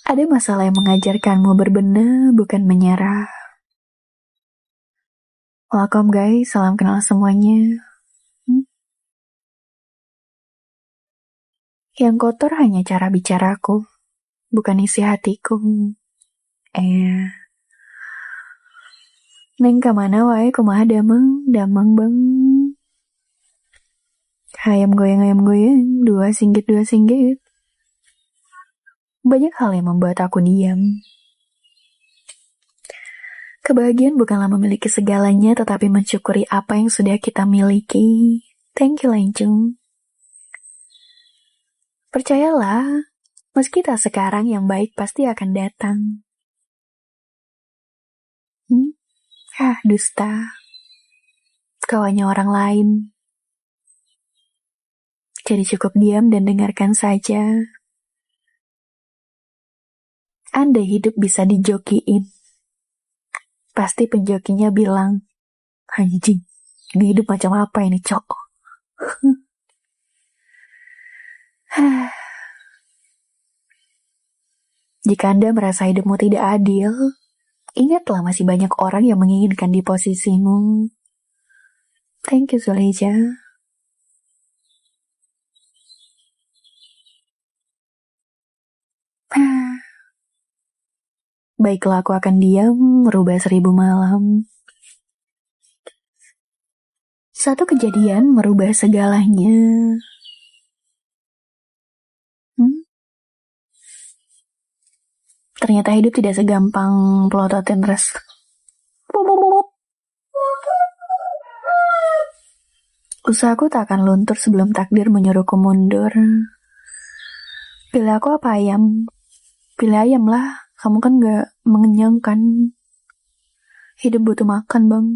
Ada masalah yang mengajarkanmu berbenah, bukan menyerah. Welcome guys, salam kenal semuanya. Yang kotor hanya cara bicaraku, bukan isi hatiku. Neng kamana wae kumaha damang, damang bang. Ayam goyang, dua singgit. Banyak hal yang membuat aku diam. Kebahagiaan bukanlah memiliki segalanya, tetapi mensyukuri apa yang sudah kita miliki. Thank you, Lancung. Percayalah, meski tak sekarang, yang baik pasti akan datang. Dusta. Kau hanya orang lain. Jadi cukup diam dan dengarkan saja. Andai hidup bisa dijokiin, pasti penjokinya bilang, anjing, ini hidup macam apa ini, cok? Jika Anda merasa hidupmu tidak adil, ingatlah masih banyak orang yang menginginkan di posisimu. Thank you, Zuleja. Baiklah, aku akan diam, merubah 1000 malam. Satu kejadian merubah segalanya. Ternyata hidup tidak segampang pelototin res. Usahaku tak akan luntur sebelum takdir menyuruhku mundur. Pilih aku apa ayam? Pilih ayam lah, kamu kan gak mengenyangkan. Hidup butuh makan, bang.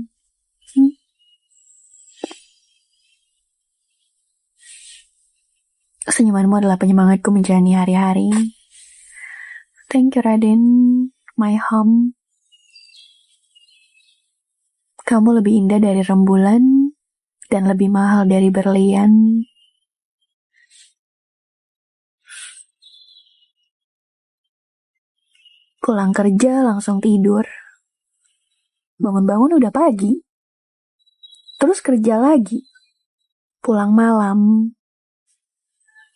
Senyumanmu adalah penyemangatku menjalani hari-hari. Thank you, Raden, my home. Kamu lebih indah dari rembulan dan lebih mahal dari berlian. Pulang kerja langsung tidur. Bangun-bangun udah pagi. Terus kerja lagi. Pulang malam.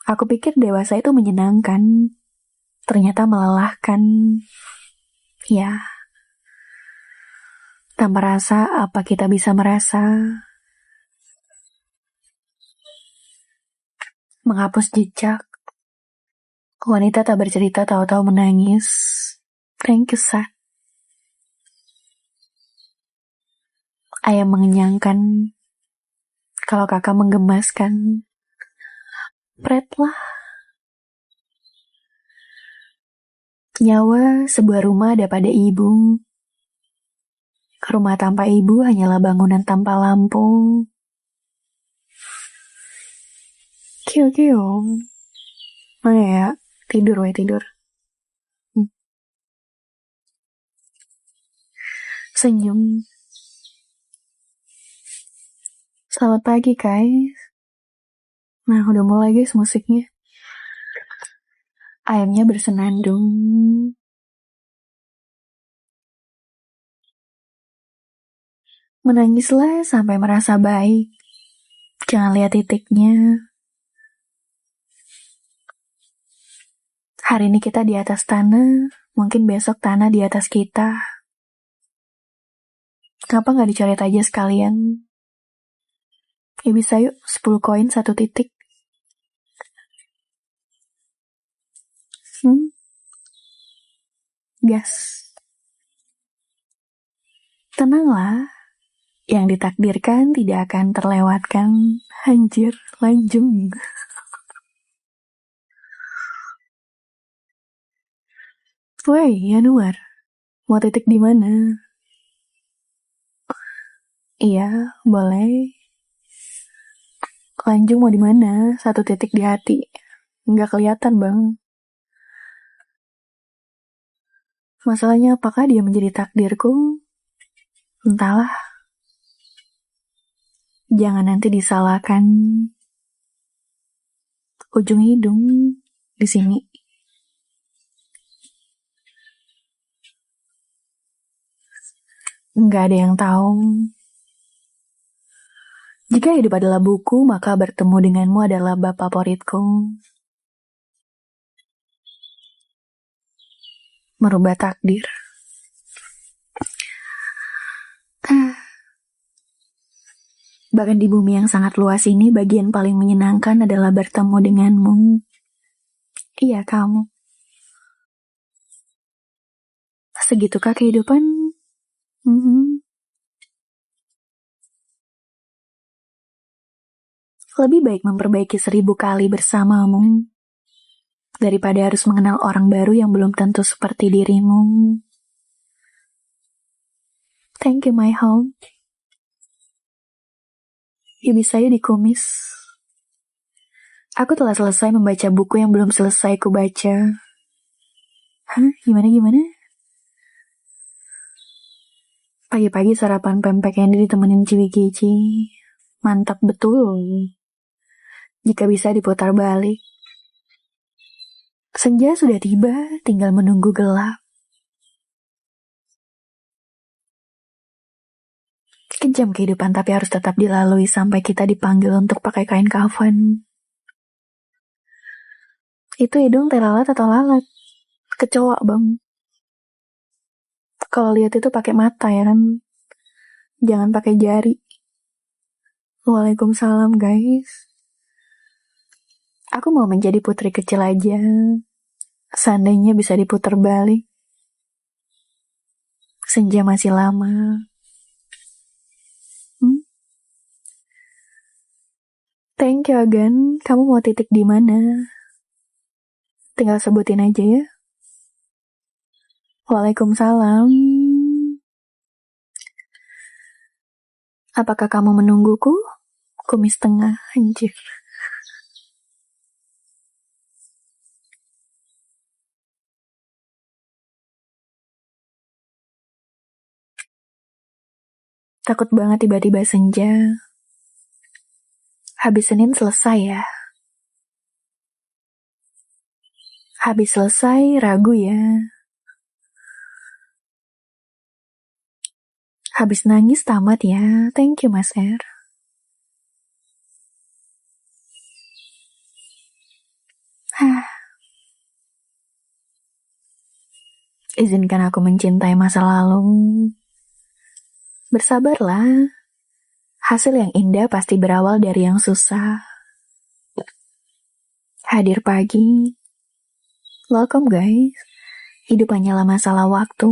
Aku pikir dewasa itu menyenangkan. Ternyata melelahkan. Ya. Tanpa rasa, apa kita bisa merasa? Menghapus jejak. Wanita tak bercerita tahu-tahu menangis. Thank you, Sat. Ayam mengenyangkan. Kalau kakak menggemaskan. Pretlah. Nyawa sebuah rumah ada pada ibu. Rumah tanpa ibu hanyalah bangunan tanpa lampu. Kio. Mana ya? Tidur. Senyum. Selamat pagi, guys. Nah, udah mulai guys musiknya. Ayamnya bersenandung. Menangislah sampai merasa baik. Jangan lihat titiknya. Hari ini kita di atas tanah, mungkin besok tanah di atas kita. Kenapa gak dicoret aja sekalian? Ya bisa yuk, 10 koin 1 titik. Gas. Tenanglah, yang ditakdirkan tidak akan terlewatkan. Anjir, lanjung. Woi, Yanuar, mau titik di mana? Iya, boleh. Lanjung mau di mana? 1 titik di hati. Nggak kelihatan, bang. Masalahnya apakah dia menjadi takdirku? Entahlah. Jangan nanti disalahkan. Ujung hidung di sini. Nggak ada yang tahu. Jika hidup adalah buku, maka bertemu denganmu adalah bab favoritku. Merubah takdir. Bahkan di bumi yang sangat luas ini, bagian paling menyenangkan adalah bertemu denganmu. Iya, kamu. Segitukah kehidupan? Lebih baik memperbaiki 1000 kali bersamamu daripada harus mengenal orang baru yang belum tentu seperti dirimu. Thank you, my home. Ya bisa ya dikumis. Aku telah selesai membaca buku yang belum selesai ku baca. Hah? Gimana? Pagi-pagi sarapan pempek yang ditemenin ciwi-cici. Mantap betul. Jika bisa diputar balik. Senja sudah tiba, tinggal menunggu gelap. Kejam kehidupan tapi harus tetap dilalui sampai kita dipanggil untuk pakai kain kafan. Itu hidung telalat atau lalat? Kecoa bang. Kalau lihat itu pakai mata ya kan. Jangan pakai jari. Waalaikumsalam guys. Aku mau menjadi putri kecil aja. Seandainya bisa diputar balik. Senja masih lama. Thank you Agan. Kamu mau titik di mana? Tinggal sebutin aja ya. Waalaikumsalam. Apakah kamu menungguku? Kumis tengah, anjir. Takut banget tiba-tiba senja. Habis Senin selesai ya. Habis selesai ragu ya. Habis nangis tamat ya. Thank you Mas R. Izinkan aku mencintai masa lalu. Bersabarlah. Hasil yang indah pasti berawal dari yang susah. Hadir pagi. Welcome guys. Hidup hanyalah masalah waktu.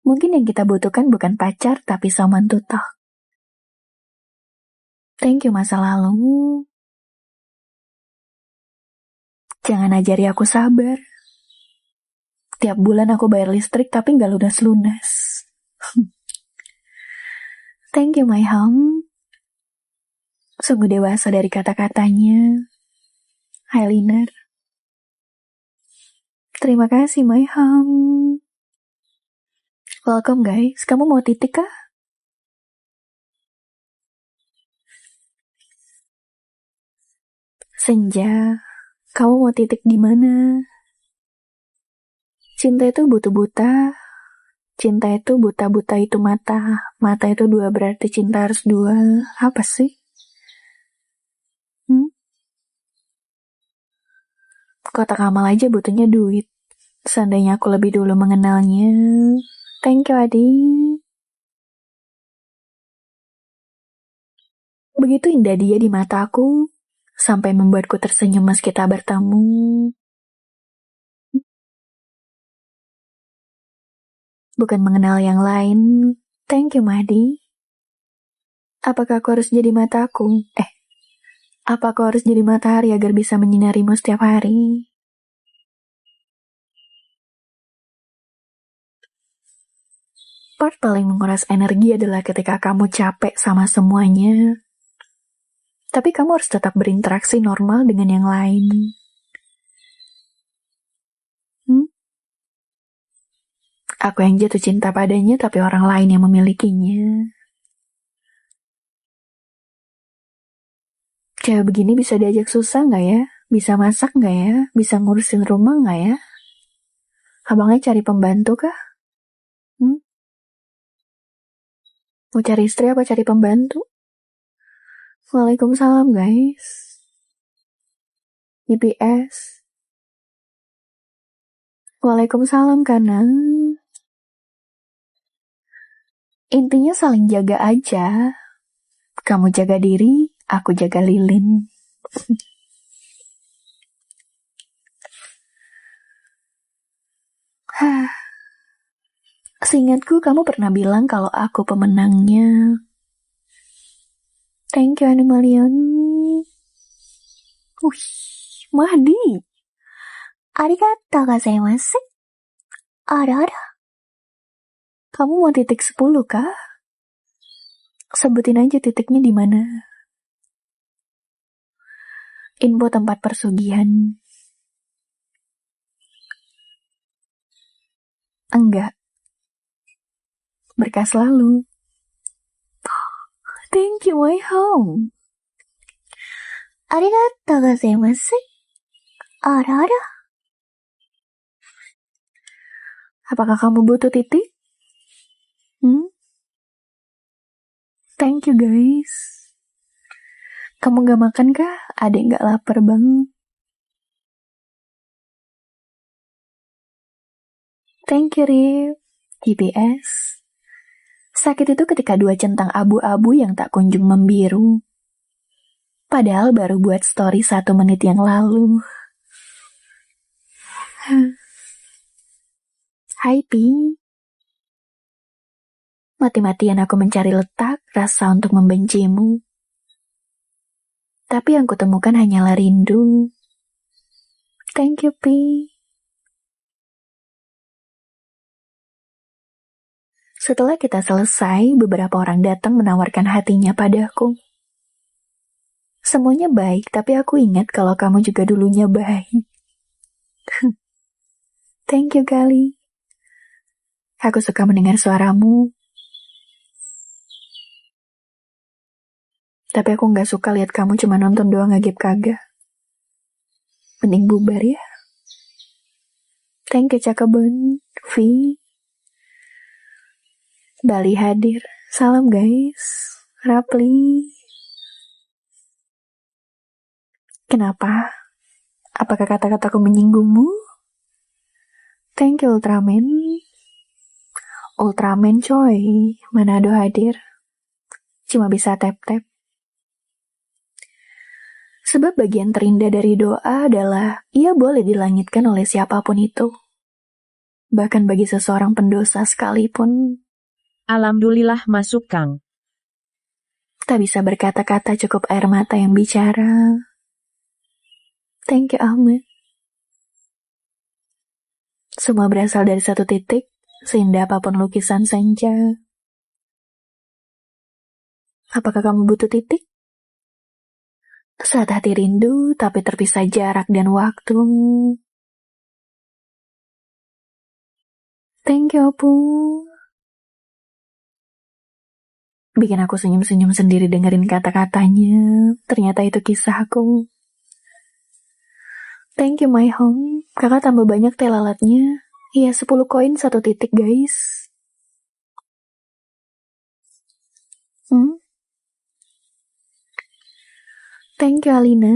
Mungkin yang kita butuhkan bukan pacar tapi someone to talk. Thank you masa lalu. Jangan ajari aku sabar. Tiap bulan aku bayar listrik tapi gak lunas-lunas. Thank you my home. Sungguh dewasa dari kata-katanya. Hai Liner. Terima kasih my home. Welcome guys. Kamu mau titik kah? Senja. Kamu mau titik di mana? Cinta itu buta-buta. Cinta itu buta-buta itu mata. Mata itu dua berarti cinta harus dua. Apa sih? Kotak amal aja butuhnya duit. Seandainya aku lebih dulu mengenalnya. Thank you Adi. Begitu indah dia di mataku. Sampai membuatku tersenyum meski tak bertemu. Bukan mengenal yang lain. Thank you Mahdi. Apakah aku harus jadi mataku? Apa aku harus jadi matahari agar bisa menyinarimu setiap hari? Part paling menguras energi adalah ketika kamu capek sama semuanya. Tapi kamu harus tetap berinteraksi normal dengan yang lain. Aku yang jatuh cinta padanya tapi orang lain yang memilikinya. Cewek begini bisa diajak susah gak ya? Bisa masak gak ya? Bisa ngurusin rumah gak ya? Abangnya cari pembantu kah? Mau cari istri apa cari pembantu? Waalaikumsalam guys. GPS. Waalaikumsalam kanan. Intinya saling jaga aja. Kamu jaga diri, aku jaga lilin. Seingatku kamu pernah bilang kalau aku pemenangnya. Thank you Animalion. Mahdi. Arigatou gozaimasu. Ara. Kamu mau titik 10 kah? Sebutin aja titiknya di mana. Info tempat persugihan. Enggak. Berkas lalu. Thank you my home. Arigatou gozaimasu. Ara. Apakah kamu butuh titik? Thank you guys. Kamu gak makan kah? Adek gak lapar bang. Thank you Rip. GPS. Sakit itu ketika dua centang abu-abu yang tak kunjung membiru. Padahal baru buat story 1 menit yang lalu. Hai Pi. Mati-matian aku mencari letak rasa untuk membencimu. Tapi yang kutemukan hanyalah rindu. Thank you Pi. Setelah kita selesai, beberapa orang datang menawarkan hatinya padaku. Semuanya baik, tapi aku ingat kalau kamu juga dulunya baik. Thank you Gali. Aku suka mendengar suaramu. Tapi aku gak suka lihat kamu cuma nonton doang ngagip kagak. Mending bubar ya. Thank you Cakebon, V. Bali hadir. Salam guys. Rapli. Kenapa? Apakah kata-kataku menyinggungmu? Thank you Ultraman. Ultraman coy. Manado hadir. Cuma bisa tap-tap. Sebab bagian terindah dari doa adalah ia boleh dilangitkan oleh siapapun itu. Bahkan bagi seseorang pendosa sekalipun. Alhamdulillah masuk Kang. Tak bisa berkata-kata, cukup air mata yang bicara. Thank you Ahmed. Semua berasal dari satu titik, seindah apapun lukisan senja. Apakah kamu butuh titik? Saat hati rindu, tapi terpisah jarak dan waktu. Thank you, Apu. Bikin aku senyum-senyum sendiri dengerin kata-katanya. Ternyata itu kisahku. Thank you, my home. Kakak tambah banyak teh lalatnya. Iya, 10 koin 1 titik, guys. Thank you, Alina.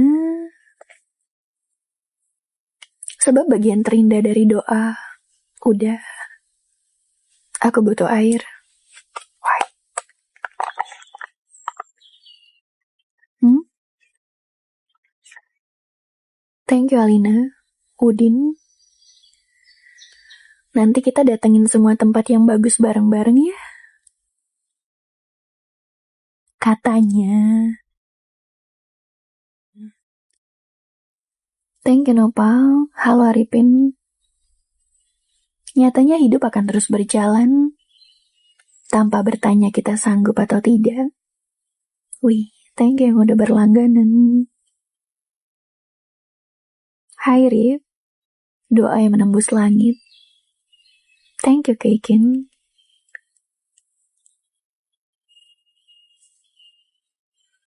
Sebab bagian terindah dari doa, udah. Aku butuh air. Thank you, Alina. Udin. Nanti kita datengin semua tempat yang bagus bareng-bareng ya. Katanya. Thank you, Nopal. Halo, Arifin. Nyatanya hidup akan terus berjalan tanpa bertanya kita sanggup atau tidak. Wih, thank you yang udah berlangganan. Hai, Rif. Doa yang menembus langit. Thank you, Keikin.